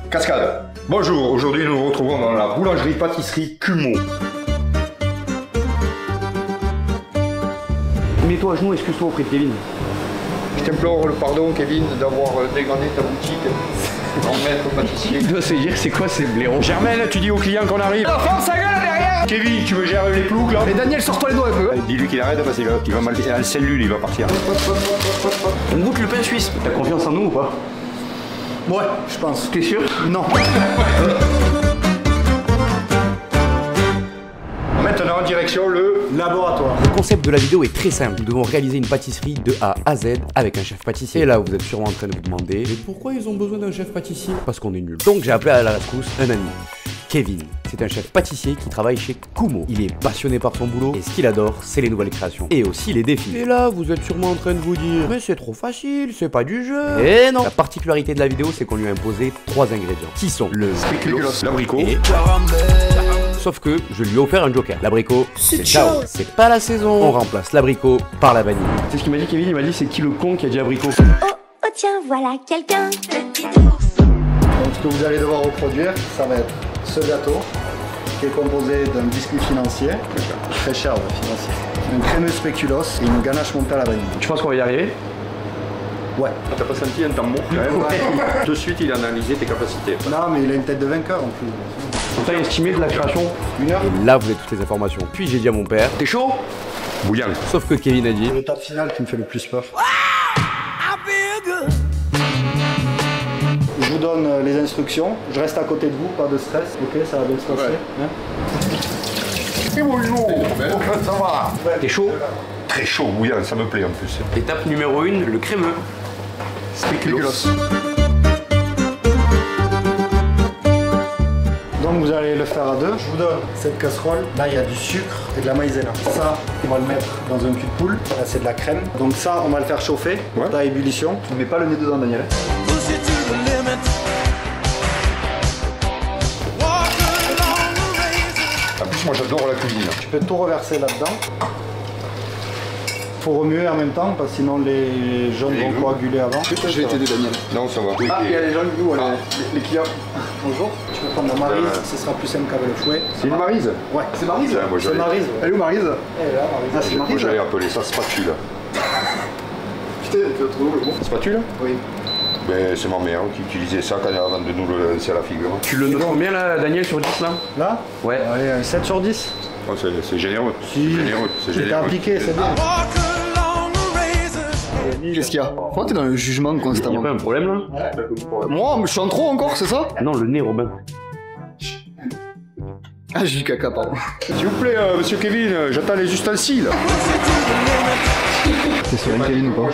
Cascade. Bonjour, aujourd'hui nous nous retrouvons dans la boulangerie-pâtisserie Kumo. Mets-toi à genoux, excuse-toi auprès de Kevin. Je t'implore le pardon, Kevin, d'avoir dégradé ta boutique en maître pâtissier. Il doit se dire, c'est quoi ces blaireaux? Germaine, tu dis au client qu'on arrive. Ferme sa gueule derrière. Kevin, tu veux gérer les ploucs là? Et Daniel, sors-toi les doigts un peu. Dis-lui qu'il arrête parce qu'il va mal en cellule, il va partir. On goûte le pain suisse. T'as confiance en nous ou pas? Ouais, je pense. T'es sûr? Non. Maintenant, direction le Laboratoire. Le concept de la vidéo est très simple. Nous devons réaliser une pâtisserie de A à Z avec un chef pâtissier. Et là, vous êtes sûrement en train de vous demander mais pourquoi ils ont besoin d'un chef pâtissier? Parce qu'on est nul. Donc j'ai appelé à la rescousse un ami. Kevin, c'est un chef pâtissier qui travaille chez Kumo. Il est passionné par son boulot et ce qu'il adore, c'est les nouvelles créations. Et aussi les défis. Et là, vous êtes sûrement en train de vous dire mais c'est trop facile, c'est pas du jeu. Et non. La particularité de la vidéo, c'est qu'on lui a imposé 3 ingrédients. Qui sont le spéculoos, l'abricot et sauf que je lui ai offert un joker. L'abricot, c'est ciao. C'est pas la saison. On remplace l'abricot par la vanille. C'est ce qu'il m'a dit, Kevin. Il m'a dit, c'est qui le con qui a dit abricot? Oh tiens, voilà quelqu'un. Donc ce que vous allez devoir reproduire, ça va être ce gâteau qui est composé d'un biscuit financier, très cher financier, un crémeux spéculoos et une ganache montée à la vanille. Tu penses qu'on va y arriver? Ouais. T'as pas senti un tambour quand même? De suite, il a analysé tes capacités. Non mais il a une tête de vainqueur en plus. On t'a estimé de la création 1 heure. Et là, vous avez toutes les informations. Puis j'ai dit à mon père, T'es chaud? Bouillant. sauf que Kevin a dit C'est l'étape finale qui me fait le plus peur. Je vous donne les instructions, je reste à côté de vous, pas de stress, ok, ça va bien se passer. Et bonjour. Ça va? T'es chaud? Très chaud, bouillant, ça me plaît en plus. Étape numéro 1, le crémeux. Spéculoos. Donc vous allez le faire à deux. Je vous donne cette casserole. Là il y a du sucre et de la maïzena. Ça, on va le mettre dans un cul de poule. Là c'est de la crème. Donc ça, on va le faire chauffer à ébullition. Tu ne mets pas le nez dedans, Daniel. En plus, moi j'adore la cuisine. Tu peux tout reverser là-dedans. Faut remuer en même temps parce que sinon les jaunes vont coaguler avant. Je vais t'aider, Daniel. Non, ça va. Ah, il y a les jaunes, nous, les clients. Bonjour. Tu peux prendre la maryse, ce sera plus simple qu'avec le fouet. C'est une maryse? Ouais. C'est maryse? C'est maryse. Elle est où maryse? Elle est là, maryse. Ah, c'est Moi maryse. j'allais appeler ça spatule. Putain, tu as trouvé le bon. Spatule? Oui. Ben, c'est ma mère qui utilisait ça avant de nous le lancer à la figure. Tu le notes combien là, Daniel, sur 10 là? Là? Ouais. Allez, un 7 sur 10. Oh, c'est généreux. Si. Généreux. C'est T'es généreux. appliqué, c'est bien. Qu'est-ce qu'il y a? Pourquoi t'es dans le jugement Y'a constamment? pas un problème là? Moi, je suis en trop encore, c'est ça? Non, le nez, Robin. Ah, j'ai du caca, pardon. S'il vous plaît, monsieur Kevin, j'attends les ustensiles. T'es sur un Kevin ou pas?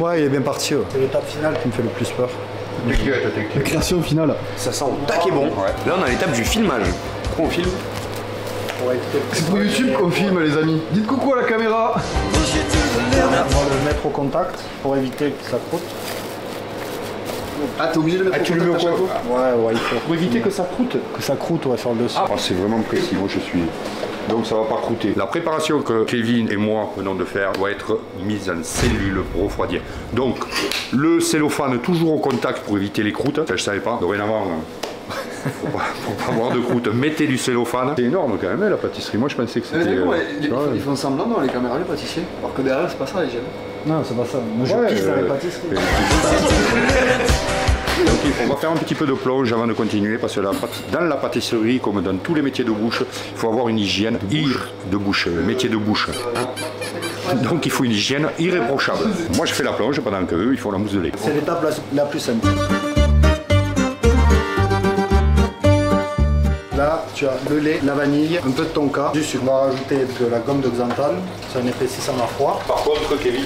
Ouais, il est bien parti. C'est l'étape finale qui me fait le plus peur. Création finale. Ça sent au taquet bon. Là, on a l'étape du filmage. Pourquoi on filme? C'est pour YouTube qu'on filme, les amis. Dites coucou à la caméra. On va le mettre au contact pour éviter que ça croûte. Ah, t'es obligé de le mettre Tu le mets au quoi? Ouais, il faut. Pour éviter que ça croûte. Que ça croûte, ouais, sur le dessus. Ah, c'est vraiment précis, moi je suis. Donc ça va pas croûter. La préparation que Kevin et moi venons de faire doit être mise en cellule pour refroidir. Donc le cellophane toujours au contact pour éviter les croûtes. Ça je savais pas. Dorénavant, pour pas avoir de croûte, mettez du cellophane. C'est énorme quand même la pâtisserie. Moi je pensais que c'était. Ils font semblant dans les caméras, les pâtissiers. Alors que derrière, c'est pas ça, les gènes. Non, c'est pas ça. Moi, je pisse dans les pâtisseries. Donc on va faire un petit peu de plonge avant de continuer parce que dans la pâtisserie, comme dans tous les métiers de bouche, il faut avoir une hygiène de bouche, métier de bouche. Donc il faut une hygiène irréprochable. Moi je fais la plonge pendant qu'eux ils font la mousse de lait. C'est l'étape la plus simple. Là, tu as le lait, la vanille, un peu de tonka, du sucre. On va rajouter de la gomme de xanthane, c'est un épaississant à froid. Par contre Kevin,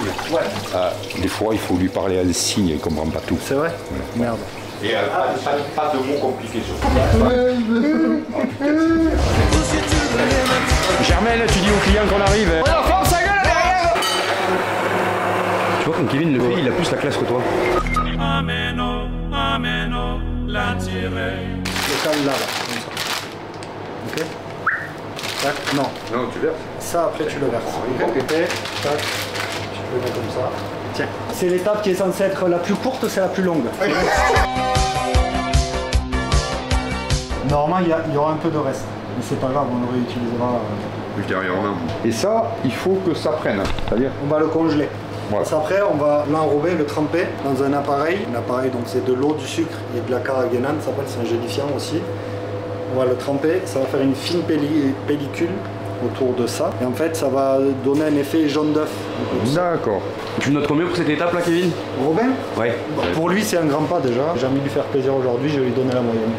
des fois il faut lui parler en signe, il comprend pas tout. C'est vrai? Merde. Et pas de mots compliqués surtout. Germaine, tu dis au client qu'on arrive. Ferme sa gueule derrière! Tu vois, comme Kevin le fait, il a plus la classe que toi. Le cale là, comme ça. Ok? Tac, non. Non, tu verses. Ça, après, tu le verses. Ok, tac. Tu le mets comme ça. Tiens. C'est l'étape qui est censée être la plus courte, c'est la plus longue. Normalement, il y aura un peu de reste. Mais c'est pas grave, on le réutilisera. Ultérieurement. Et ça, il faut que ça prenne. C'est-à-dire On va le congeler. Voilà. Après, on va l'enrober, le tremper dans un appareil. Un appareil, donc c'est de l'eau, du sucre et de la carragénane, ça s'appelle, c'est un gélifiant aussi. On va le tremper, ça va faire une fine pellicule autour de ça. Et en fait, ça va donner un effet jaune d'œuf. D'accord. Tu notes combien pour cette étape là, Kevin? Robin, Ouais. pour lui, c'est un grand pas déjà. J'ai envie de lui faire plaisir aujourd'hui, je vais lui donner la moyenne.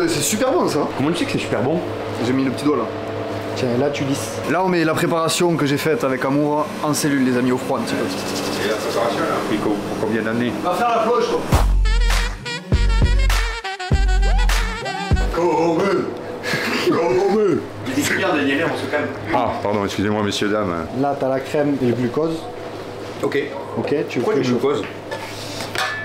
C'est super bon ça. Comment tu sais que c'est super bon? J'ai mis le petit doigt là. Tiens, là, tu lisses. Là, on met la préparation que j'ai faite avec amour en cellule, les amis, au froid un petit peu. Et la préparation, elle a pris pour combien d'années? On va faire la cloche, toi. C'est bien Daniel, on se calme. Ah, pardon, excusez-moi, messieurs, dames. Là, tu as la crème et le glucose. Ok. Ok, tu Pourquoi fais le glucose?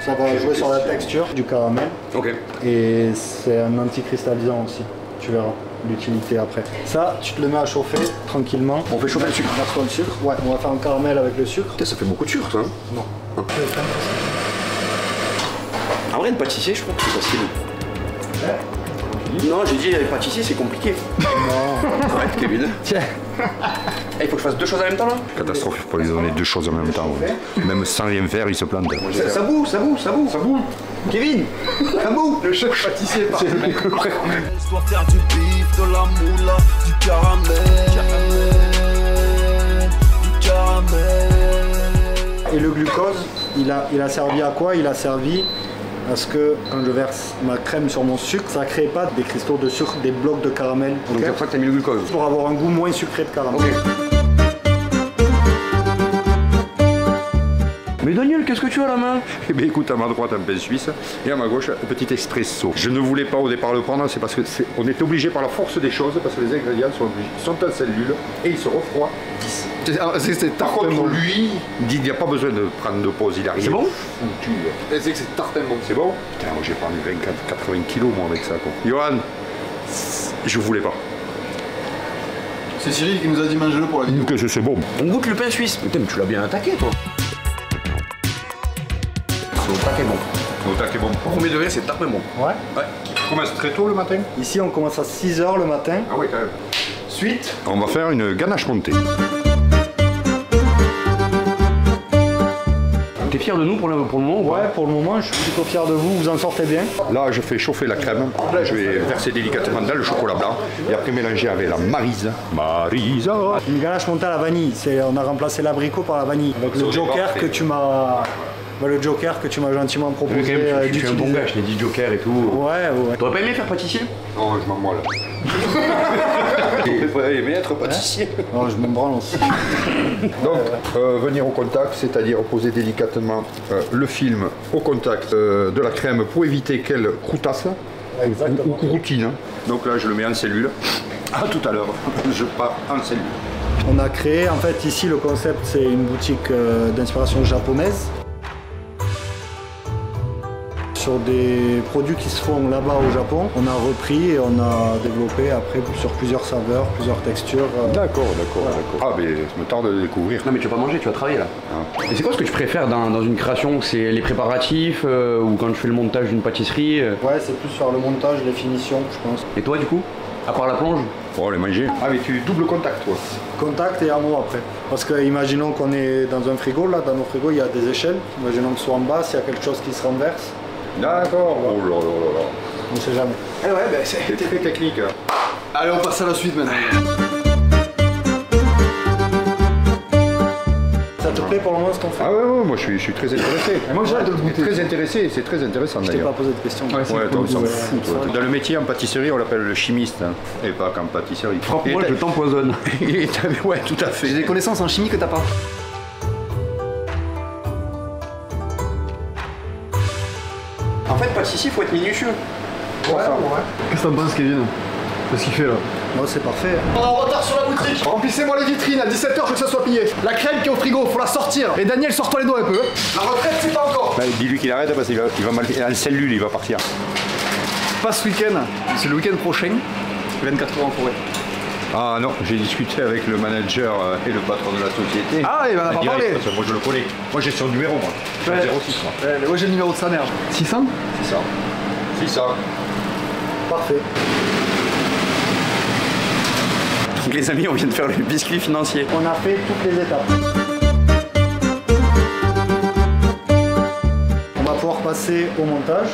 Ça va jouer sur la texture du caramel. Ok. Et c'est un anticristallisant aussi. Tu verras l'utilité après. Ça, tu te le mets à chauffer tranquillement. On fait chauffer le sucre. Version de sucre. Ouais, on va faire un caramel avec le sucre. Putain, ça fait beaucoup de sucre ça. Hein? Non. En vrai, le pâtissier, je trouve que c'est facile. Non, j'ai dit, le pâtissier, c'est compliqué. Non. Arrête, Kevin. Tiens. Il faut que je fasse deux choses en même temps là? Catastrophe pour les donner deux choses en même temps. Ouais. Même sans rien faire, ils se plantent. Ça boue, ça boue, ça boue, ça boue. Kevin, ça boue. Le chef pâtissier est parti. Je dois faire du bif, de la moula, du caramel. Du caramel. Et le glucose, il a servi à quoi? Il a servi à ce que quand je verse ma crème sur mon sucre, ça ne crée pas des cristaux de sucre, des blocs de caramel. Donc c'est pour ça que t'as mis le glucose. Pour avoir un goût moins sucré de caramel. Mais Daniel, qu'est-ce que tu as à la main? Eh bien écoute, à ma droite un pain suisse et à ma gauche un petit expresso. Je ne voulais pas au départ le prendre, c'est parce qu'on est obligé par la force des choses, parce que les ingrédients sont en cellule et ils se refroidissent. Par contre, lui, il dit qu'il n'y a pas besoin de prendre de pause, il arrive. C'est bon? Foutu. C'est que c'est tartin bon. C'est bon? Putain, moi j'ai pris 80 kilos moi avec ça quoi. Johan, je voulais pas. C'est Cyril qui nous a dit mange-le pour la vidéo. Que c'est bon. On goûte le pain suisse. Putain, mais tu l'as bien attaqué toi. C'est au taquet bon. Au taquet bon. Premier degré, c'est taquet bon. Ouais. Ouais. Tu commences très tôt le matin? Ici, on commence à 6 h le matin. Ah oui quand même. Suite, On va faire une ganache montée. T'es fier de nous pour le moment ou pas? ouais, pour le moment, je suis plutôt fier de vous, vous en sortez bien. Là, je fais chauffer la crème. Je vais verser délicatement dans le chocolat blanc et après mélanger avec la marisa. Marisa. Une ganache montée à la vanille, on a remplacé l'abricot par la vanille. Avec le joker que tu m'as... le joker que tu m'as gentiment proposé Je suis un bon gars, je t'ai dit joker et tout. Ouais. T'aurais pas aimé faire pâtissier? Non, je m'en moelle. J'aurais aimé être pâtissier. Non, je me branle aussi. Donc, venir au contact, c'est-à-dire poser délicatement le film au contact de la crème pour éviter qu'elle croutasse ou croutine. Donc là, je le mets en cellule. À tout à l'heure, je pars en cellule. On a créé, en fait, ici, le concept, c'est une boutique d'inspiration japonaise. Sur des produits qui se font là-bas au Japon, on a repris et on a développé après sur plusieurs saveurs, plusieurs textures. D'accord. Ah, mais ça me tarde de découvrir. Non mais tu vas pas manger, tu vas travailler là. Et c'est quoi ce que tu préfères dans une création? C'est les préparatifs ou quand tu fais le montage d'une pâtisserie Ouais, c'est plus sur le montage, les finitions, je pense. Et toi du coup? À part la plonge? Oh, les manger. Ah, mais tu double contact, toi. Contact et amour après. Parce que imaginons qu'on est dans un frigo, là, dans nos frigos, il y a des échelles. Imaginons que ce soit en bas, s'il y a quelque chose qui se renverse, D'accord. Oh là là là on ne sait jamais. Eh ouais, ben c'est... là. C'est très technique. Allez, on passe à la suite maintenant. Ça te plaît pour le moment ce qu'on fait? Ah ouais, moi je suis très intéressé. moi, j'ai hâte de le goûter. Très intéressé, c'est très intéressant Je t'ai d'ailleurs. pas posé de questions. Ouais, toi, on s'en fout, toi. Dans le métier en pâtisserie, on l'appelle le chimiste, hein, et pas qu'en pâtisserie. Moi je t'empoisonne. Ouais, tout à fait. J'ai des connaissances en chimie que t'as pas. En fait pâtissier faut être minutieux. Qu'est-ce que t'en penses, Kevin? Qu'est-ce qu'il fait là? Non, c'est parfait. On est en retard sur la boutique. Remplissez-moi les vitrines, à 17h, je veux que ça soit plié. La crème qui est au frigo, faut la sortir. Et Daniel, sors-toi les doigts un peu. La retraite, c'est pas encore. Bah, dis-lui qu'il arrête parce qu'il va mal. En cellule, il va partir. Pas ce week-end, c'est le week-end prochain. 24 heures en forêt. Ah non, j'ai discuté avec le manager et le patron de la société. Ah, il va en avoir Direct, parlé. parce que moi je le connais. Moi j'ai son numéro, moi. Ouais. 06, moi. Moi j'ai le numéro de sa mère. 600 C'est ça. C'est ça. Parfait. Les amis, on vient de faire le biscuit financier. On a fait toutes les étapes. On va pouvoir passer au montage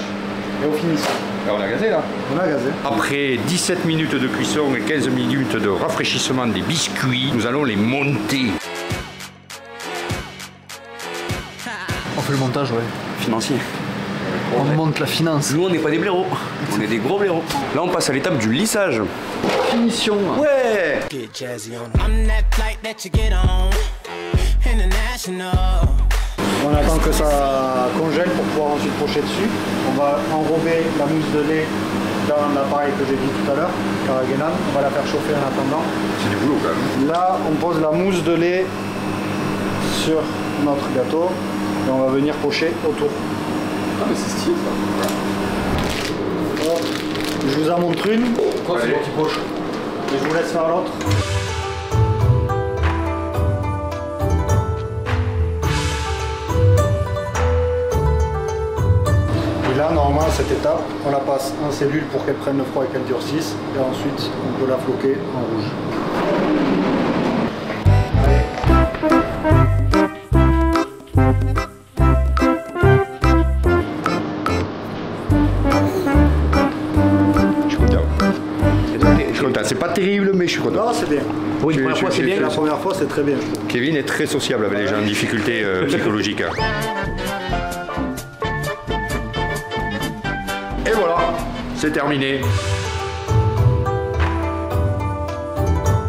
et au finissant. Là, on a gazé là. On a gazé. Après 17 minutes de cuisson et 15 minutes de rafraîchissement des biscuits, nous allons les monter. On fait le montage, ouais. Financier. On monte la finance. Nous, on n'est pas des blaireaux. On est des gros blaireaux. Là, on passe à l'étape du lissage. Finition. Ouais. On attend que ça congèle pour pouvoir ensuite pocher dessus. On va enrober la mousse de lait dans l'appareil que j'ai dit tout à l'heure, Karagenan. On va la faire chauffer en attendant. C'est du boulot quand même. Là, on pose la mousse de lait sur notre gâteau et on va venir pocher autour. Ah mais c'est stylé ça. Hop. Je vous en montre une. Quoi, c'est moi qui poche? Et je vous laisse faire l'autre. Et là, normalement, à cette étape, on la passe en cellule pour qu'elle prenne le froid et qu'elle durcisse. Et ensuite, on peut la floquer en rouge. C'est pas terrible, mais je suis content. Non, c'est bien. Pour une première fois, c'est bien. La première fois, c'est très bien. Kevin est très sociable avec les gens en difficulté psychologique. Et voilà, c'est terminé.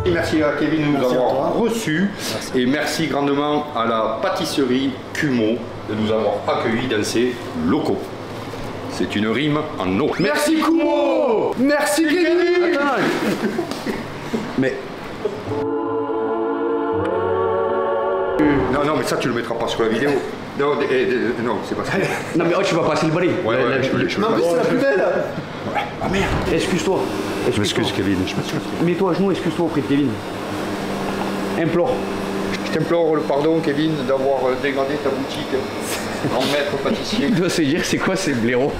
Et merci à Kevin de nous Merci avoir à toi. reçus. Et merci grandement à la pâtisserie Kumo de nous avoir accueillis dans ses locaux. C'est une rime en eau. Merci Kumo. Merci Kevin. Mais Non, mais ça tu le mettras pas sur la vidéo. Non, non, c'est pas ça. non, mais oh, tu vas passer le balai. Ouais, je Non, mais c'est la plus belle. Ah merde. Excuse-toi. Je m'excuse Kevin, je m'excuse. Mets-toi à genoux, excuse-toi auprès de Kevin. Implore. Je t'implore le pardon Kevin d'avoir dégradé ta boutique. Grand maître pâtissier. Il doit se dire c'est quoi ces blaireaux.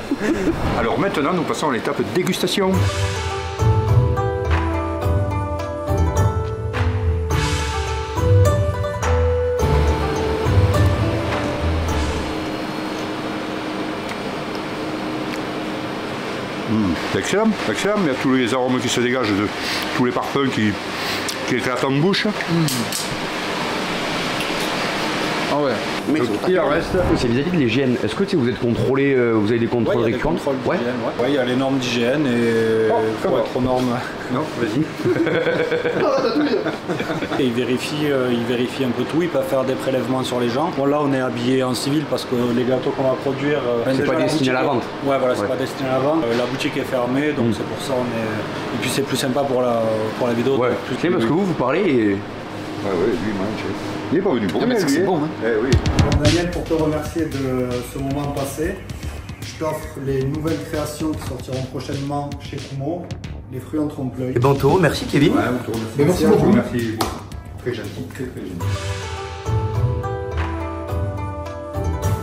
Alors maintenant nous passons à l'étape dégustation. C'est excellent, excellent, il y a tous les arômes qui se dégagent de tous les parfums qui éclatent en bouche. Ah ouais. Mais Donc, il en reste. c'est vis-à-vis de l'hygiène. Est-ce que vous êtes contrôlé, vous avez des contrôles récurrents? Ouais, il y a les normes d'hygiène et il faut être aux normes. Non, vas-y. Et ils vérifient un peu tout, ils peuvent faire des prélèvements sur les gens. Bon là on est habillé en civil parce que les gâteaux qu'on va produire... c'est pas destiné à la vente. Ouais voilà, c'est pas destiné à la vente. La boutique est fermée donc c'est pour ça on est... Et puis c'est plus sympa pour la vidéo. Ouais, Plus parce que vous parlez et... Ah ouais, lui mange. Il est pas venu pour mais rien, c'est lui, bon, hein. hein. Eh oui. Bon, Daniel, pour te remercier de ce moment passé, je t'offre les nouvelles créations qui sortiront prochainement chez Kumo, les fruits en trompe-l'œil. Et ben on te remercie Kevin. Ouais, on te remercie. Merci beaucoup. Merci beaucoup. Très gentil, très gentil.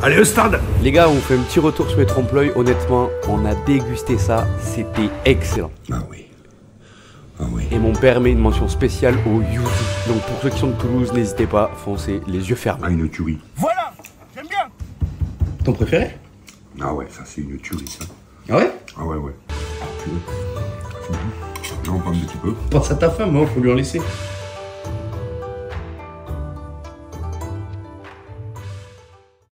Allez au stade. Les gars, on fait un petit retour sur les trompe-l'œil. Honnêtement, on a dégusté ça, c'était excellent. Ah oui. Ah oui. Et mon père met une mention spéciale au yuzu. Donc pour ceux qui sont de Toulouse, n'hésitez pas, foncez les yeux fermés. Ah, une tuerie. Voilà, j'aime bien. Ton préféré? Ah ouais, ça c'est une tuerie ça. Ah ouais? Ah ouais, ouais. Ah, purée. J'en prends un petit peu. Pense à ta femme, hein, faut lui en laisser.